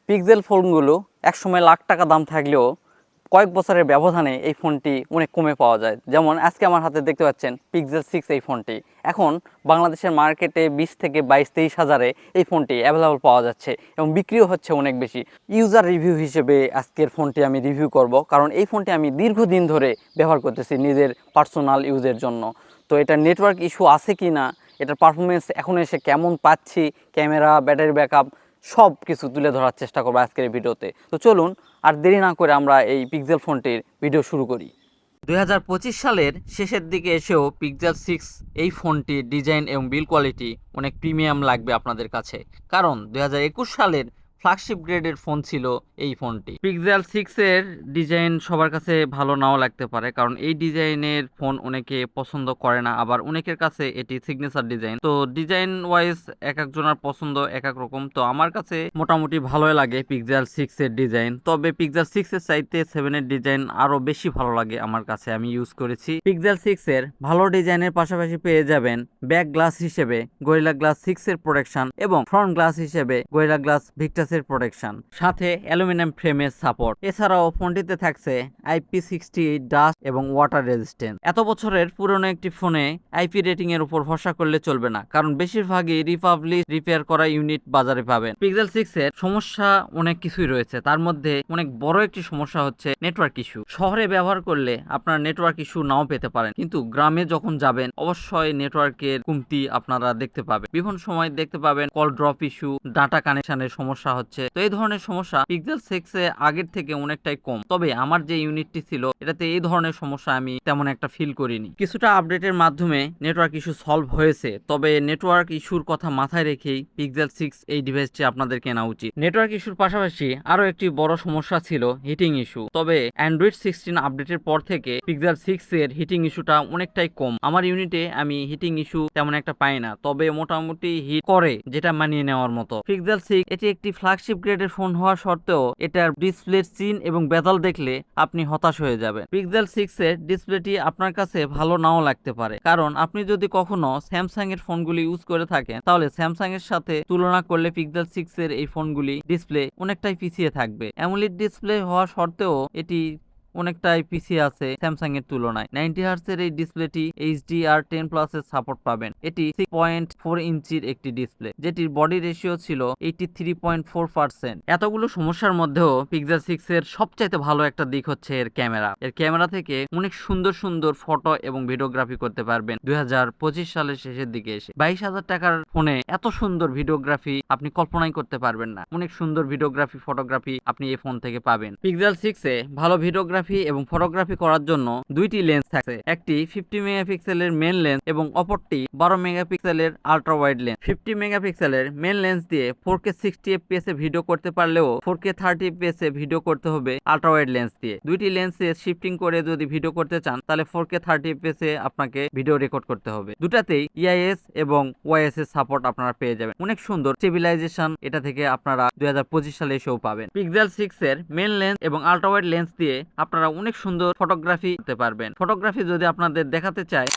Pixel ফোনগুলো একসময় লাখ টাকা দাম থাকলেও কয়েক বছরের ব্যবধানে এই ফোনটি অনেক কমে পাওয়া যায়। যেমন আজকে আমার হাতে দেখতে পাচ্ছেন পিক্সেল 6 এই ফোনটি এখন বাংলাদেশের মার্কেটে 20 থেকে 22-23 হাজারে এই ফোনটি অ্যাভেলেবল পাওয়া যাচ্ছে এবং বিক্রিও হচ্ছে অনেক বেশি। ইউজার রিভিউ হিসেবে আজকের ফোনটি আমি রিভিউ করব, কারণ এই ফোনটি আমি দীর্ঘদিন ধরে ব্যবহার করতেছি নিজের পার্সোনাল ইউজের জন্য। তো এটা নেটওয়ার্ক ইস্যু আছে কি না, এটার পারফরমেন্স এখন এসে কেমন পাচ্ছি, ক্যামেরা, ব্যাটারি ব্যাকআপ সব কিছু তুলে ধরার চেষ্টা করবো আজকের এই ভিডিওতে। তো চলুন আর দেরি না করে আমরা এই পিক্সেল ফোনটির ভিডিও শুরু করি। 2025 সালের শেষের দিকে এসেও পিক্সেল 6 এই ফোনটির ডিজাইন এবং বিল্ড কোয়ালিটি অনেক প্রিমিয়াম লাগবে আপনাদের কাছে, কারণ 2021 সালের ফ্ল্যাগশিপ গ্রেডের ফোন ছিল এই ফোনটি। পিক্সেল 6 এর ডিজাইন সবার কাছে ভালো নাও লাগতে পারে, কারণ এই ডিজাইনের ফোন অনেকে পছন্দ করে না, আবার অনেকের কাছে এটি সিগনেচার ডিজাইন। তো ডিজাইন ওয়াইজ এক একজনের পছন্দ এক এক রকম। তো আমার কাছে মোটামুটি ভালোই লাগে পিক্সেল 6 এর ডিজাইন, তবে পিক্সেল 6 এর চাইতে 7 এর ডিজাইন আরো বেশি ভালো লাগে আমার কাছে। আমি ইউজ করেছি পিক্সেল 6 এর ভালো ডিজাইনের পাশাপাশি পেয়ে যাবেন ব্যাক গ্লাস হিসেবে গরিলা গ্লাস 6 এর প্রোটেকশন এবং ফ্রন্ট গ্লাস হিসেবে গরিলা গ্লাস ভিক্টাস এর প্রোটেকশন, সাথে অ্যালুমিনিয়াম ফ্রেমের সাপোর্ট। এছাড়াও ফোনটিতে থাকছে IP68 ডাস্ট এবং ওয়াটার রেজিস্ট্যান্স। এত বছরের পুরনো একটি ফোনে আইপি রেটিং এর উপর ভরসা করলে চলবে না, কারণ বেশিরভাগই রিপাবলিশ রিপেয়ার করা ইউনিট বাজারে পাবেন। পিক্সেল 6 এর সমস্যা অনেক কিছুই রয়েছে, তার মধ্যে অনেক বড় একটি সমস্যা হচ্ছে নেটওয়ার্ক ইস্যু। শহরে ব্যবহার করলে আপনার নেটওয়ার্ক ইস্যু নাও পেতে পারেন, কিন্তু গ্রামে যখন যাবেন অবশ্যই নেটওয়ার্কের কমতি আপনারা দেখতে পাবেন। বিভিন্ন সময় দেখতে পাবেন কল ড্রপ ইস্যু, ডাটা কানেকশনের সমস্যা হচ্ছে। তো এই ধরনের সমস্যা পিক্সেল 6 এ আগের থেকে অনেকটাই কম, তবে আমার যে ইউনিটটি ছিল এটাতে এই ধরনের সমস্যা আমি তেমন একটা ফিল করিনি। কিছুটা আপডেটের মাধ্যমে নেটওয়ার্ক ইস্যু সলভ হয়েছে, তবে নেটওয়ার্ক ইস্যুর কথা মাথায় রেখেই পিক্সেল 6 এই ডিভাইসটি আপনাদের কেনা উচিত। নেটওয়ার্ক ইস্যুর পাশাপাশি আরো একটি বড় সমস্যা ছিল হিটিং ইস্যু, তবে অ্যান্ড্রয়েড 16 আপডেটের পর থেকে পিক্সেল 6 এর হিটিং ইস্যুটা অনেকটাই কম। আমার ইউনিটে আমি হিটিং ইস্যু তেমন একটা পাই না, তবে মোটামুটি হিট করে, যেটা মানিয়ে নেওয়ার মতো। পিক্সেল 6 এটি একটি ফ্ল্যাগশিপ গ্রেডের ফোন হওয়া সত্ত্বেও এটার ডিসপ্লের চিন এবং বেজাল দেখলে আপনি হতাশ হয়ে যাবেন। পিক্সেল 6 এর ডিসপ্লেটি আপনার কাছে ভালো নাও লাগতে পারে, কারণ আপনি যদি কখনো স্যামসাং এর ফোনগুলি ইউজ করে থাকেন তাহলে স্যামসাং এর সাথে তুলনা করলে পিক্সেল 6 এর এই ফোনগুলি ডিসপ্লে অনেকটাই পিছিয়ে থাকবে। অ্যামোলেড ডিসপ্লে হওয়া সত্ত্বেও এটি অনেকটাই পিছিয়ে আছে স্যামসাং এর তুলনায়। 90 হার্টজ এর এই ডিসপ্লেটি HDR10 প্লাস এর সাপোর্ট পাবেন। এটি 6.4 ইঞ্চির একটি ডিসপ্লে, যেটির বডি রেশিও ছিল 83.4%। এতগুলো সমস্যার মধ্যেও পিক্সেল 6 এর সবচাইতে ভালো একটা দিক হচ্ছে এর ক্যামেরা। এর ক্যামেরা থেকে অনেক সুন্দর সুন্দর ফটো এবং ভিডিওগ্রাফি করতে পারবেন 2025 সালের শেষের দিকে এসে। 22,000 টাকার ফোনে এত সুন্দর ভিডিওগ্রাফি আপনি কল্পনাই করতে পারবেন না। অনেক সুন্দর ভিডিওগ্রাফি, ফটোগ্রাফি আপনি এই ফোন থেকে পাবেন। পিক্সেল 6 এ ভালো ভিডিওগ্রাফি এবং ফটোগ্রাফি করার জন্য দুইটি লেন্স থাকে, একটি 50 মেগাপিক্সেলের মেন লেন্স এবং অপরটি 12 মেগাপিক্সেলের আল্ট্রা ওয়াইড লেন্স। 50 মেগাপিক্সেলের মেন লেন্স দিয়ে 4K 60 fps এ ভিডিও করতে পারলেও 4K 30 fps এ ভিডিও করতে হবে আল্ট্রা ওয়াইড লেন্স দিয়ে। দুইটি লেন্সে শিফটিং করে যদি ভিডিও করতে চান তাহলে 4K 30 fps এ আপনাকে ভিডিও রেকর্ড করতে হবে। দুটাতেই EIS এবং OIS এর সাপোর্ট আপনারা পেয়ে যাবেন। অনেক সুন্দর স্টেবিলাইজেশন এটা থেকে আপনারা 2025 সালে এসেও পাবেন। পিক্সেল 6 এর মেন লেন্স এবং আল্ট্রা ওয়াইড লেন্স দিয়ে আপনারা অনেক সুন্দর ফটোগ্রাফি করতে পারবেন। ফটোগ্রাফি যদি আপনাদের দেখাতে চায়,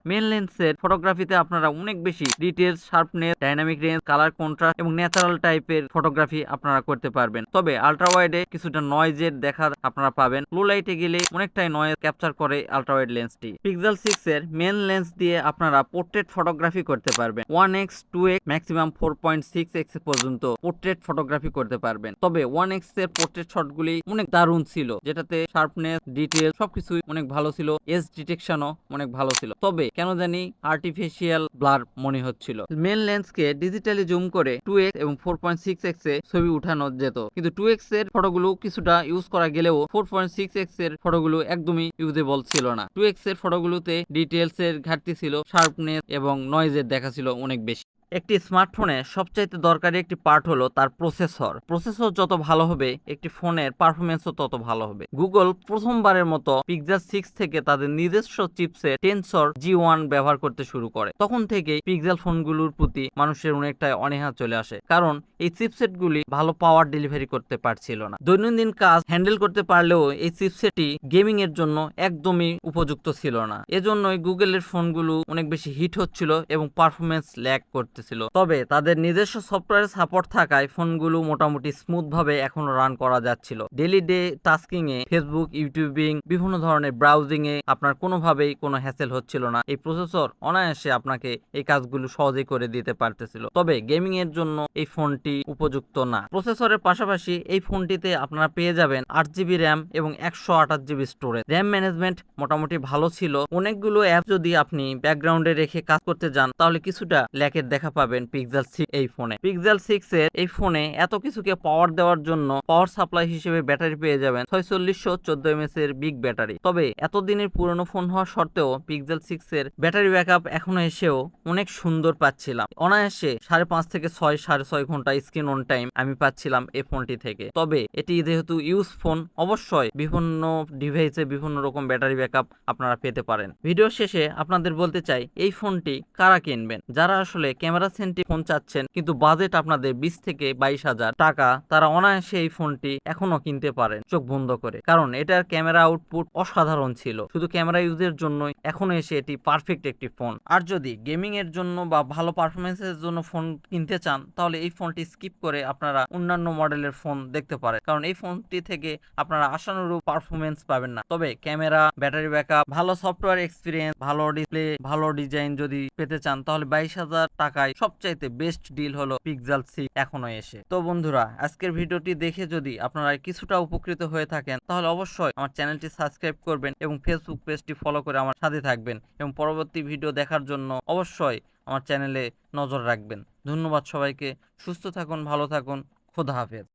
মেন লেন্সের ফটোগ্রাফিতে আপনারা অনেক বেশি details, sharpness, dynamic range, colour contrast এবং ন্যাচারাল টাইপের ফটোগ্রাফি আপনারা করতে পারবেন। তবে আল্ট্রা ওয়াইডে কিছুটা নয়েজের দেখা আপনারা পাবেন। লো লাইটে গেলে অনেকটাই নয়েজ ক্যাপচার করে আল্ট্রা ওয়াইড লেন্সটি। পিক্সেল 6 এর মেন লেন্স দিয়ে আপনারা পোর্ট্রেট ফটোগ্রাফি করতে পারবেন। 1x 2x ম্যাক্সিমাম 4.6x পর্যন্ত পোর্ট্রেট ফটোগ্রাফি করতে পারবেন। তবে 1x এর পোর্ট্রেট শটগুলি অনেক দারুণ ছিল, যেটাতে শার্পনেস, ডিটেল সবকিছুই অনেক ভালো ছিল। এজ ডিটেকশনও অনেক ভালো ছিল, তবে কেন জানি আর্টিফিশিয়াল ব্লার মনে হচ্ছিল। মেন লেন্সকে ডিজিটালি জুম করে 2x এবং 4.6x এ ছবি উঠানো যেত, কিন্তু 2x এর ফটোগুলো কিছুটা ইউজ করা গেলেও 4.6x এর ফটোগুলো একদমই ইউজেবল ছিল না। 2x এর ফটোগুলোতে ডিটেলস এর ঘাটতি ছিল, শার্পনেস এবং নয়েজের দেখা ছিল অনেক বেশি। একটি স্মার্টফোনে সবচাইতে দরকারি একটি পার্ট হলো তার প্রসেসর। প্রসেসর যত ভালো হবে একটি ফোনের পারফরমেন্সও তত ভালো হবে। গুগল প্রথমবারের মতো পিক্সেল 6 থেকে তাদের নিজস্ব চিপসেট টেনসর G1 ব্যবহার করতে শুরু করে। তখন থেকেই পিক্সেল ফোনগুলোর প্রতি মানুষের অনেকটা অনীহা চলে আসে, কারণ এই চিপসেটগুলি ভালো পাওয়ার ডেলিভারি করতে পারছিল না। দৈনন্দিন কাজ হ্যান্ডেল করতে পারলেও এই চিপসেটটি গেমিং এর জন্য একদমই উপযুক্ত ছিল না। এজন্যই গুগলের ফোনগুলো অনেক বেশি হিট হচ্ছিল এবং পারফরমেন্স ল্যাগ করতে করতেছিল। তবে তাদের নিজস্ব সফটওয়্যার সাপোর্ট থাকায় ফোনগুলো মোটামুটি স্মুথ ভাবে এখনো রান করা যাচ্ছিল। ডেইলি টাস্কিং এ ফেসবুক, ইউটিউবিং, বিভিন্ন ধরনের ব্রাউজিং এ আপনার কোনোভাবেই কোনো হ্যাসেল হচ্ছিল না। এই প্রসেসর অনায়াসে আপনাকে এই কাজগুলো সহজেই করে দিতে পারতেছিল। তবে গেমিং এর জন্য এই ফোনটি উপযুক্ত না। প্রসেসরের পাশাপাশি এই ফোনটিতে আপনারা পেয়ে যাবেন 8GB র্যাম এবং 128GB স্টোরেজ। র্যাম ম্যানেজমেন্ট মোটামুটি ভালো ছিল। অনেকগুলো অ্যাপ যদি আপনি ব্যাকগ্রাউন্ডে রেখে কাজ করতে যান তাহলে কিছুটা ল্যাকের দেখা পাবেন পিক্সেল 6 এই ফোনে। পিক্সেল 6 এর এই ফোনে এত কিছুকে পাওয়ার দেওয়ার জন্য পাওয়ার সাপ্লাই হিসেবে ব্যাটারি পেয়ে যাবেন 4614 mAh এর বিগ ব্যাটারি। তবে এতদিনের পুরনো ফোন হওয়া সত্ত্বেও পিক্সেল 6 এর ব্যাটারি ব্যাকআপ এখনো এসেও অনেক সুন্দর পাচ্ছিলাম। অনায়াসে 5.5 থেকে 6.5 ঘন্টা স্ক্রিন অন টাইম আমি পাচ্ছিলাম এই ফোনটি থেকে। তবে এটি যেহেতু ইউজ ফোন, অবশ্যই বিভিন্ন ডিভাইসে বিভিন্ন রকম ব্যাটারি ব্যাকআপ আপনারা পেতে পারেন। ভিডিও শেষে আপনাদের বলতে চাই এই ফোনটি কারা কিনবেন? যারা আসলে ক্যামেরা সেন্ট্রিক ফোন চাচ্ছেন কিন্তু বাজেট আপনাদের 20 থেকে 22,000 টাকা, তারা অনায়াসে এই ফোনটি এখনো কিনতে পারেন চোখ বন্ধ করে। কারণ এটার ক্যামেরা আউটপুট অসাধারণ ছিল। শুধু ক্যামেরা ইউজের জন্যই এখনো এসে এটি পারফেক্ট একটি ফোন। আর যদি গেমিং এর জন্য বা ভালো পারফরমেন্সের জন্য ফোন কিনতে চান তাহলে এই ফোনটি স্কিপ করে আপনারা অন্যান্য মডেলের ফোন দেখতে পারেন। কারণ এই ফোনটি থেকে আপনারা আশানুরূপ পারফরমেন্স পাবেন না। তবে ক্যামেরা, ব্যাটারি ব্যাকআপ, ভালো সফটওয়্যার এক্সপিরিয়েন্স, ভালো ডিসপ্লে, ভালো ডিজাইন যদি পেতে চান তাহলে 22,000 টাকায় সবচাইতে বেস্ট ডিল হলো পিক্সেল 6 এখনো এসে। তো বন্ধুরা, আজকের ভিডিওটি দেখে যদি আপনারা কিছুটা উপকৃত হয়ে থাকেন তাহলে অবশ্যই আমার চ্যানেলটি সাবস্ক্রাইব করবেন এবং ফেসবুক পেজটি ফলো করে আমার সাথে থাকবেন এবং পরবর্তী ভিডিও দেখার জন্য অবশ্যই আমার চ্যানেলে নজর রাখবেন। ধন্যবাদ সবাইকে। সুস্থ থাকুন, ভালো থাকুন। খোদা হাফেজ।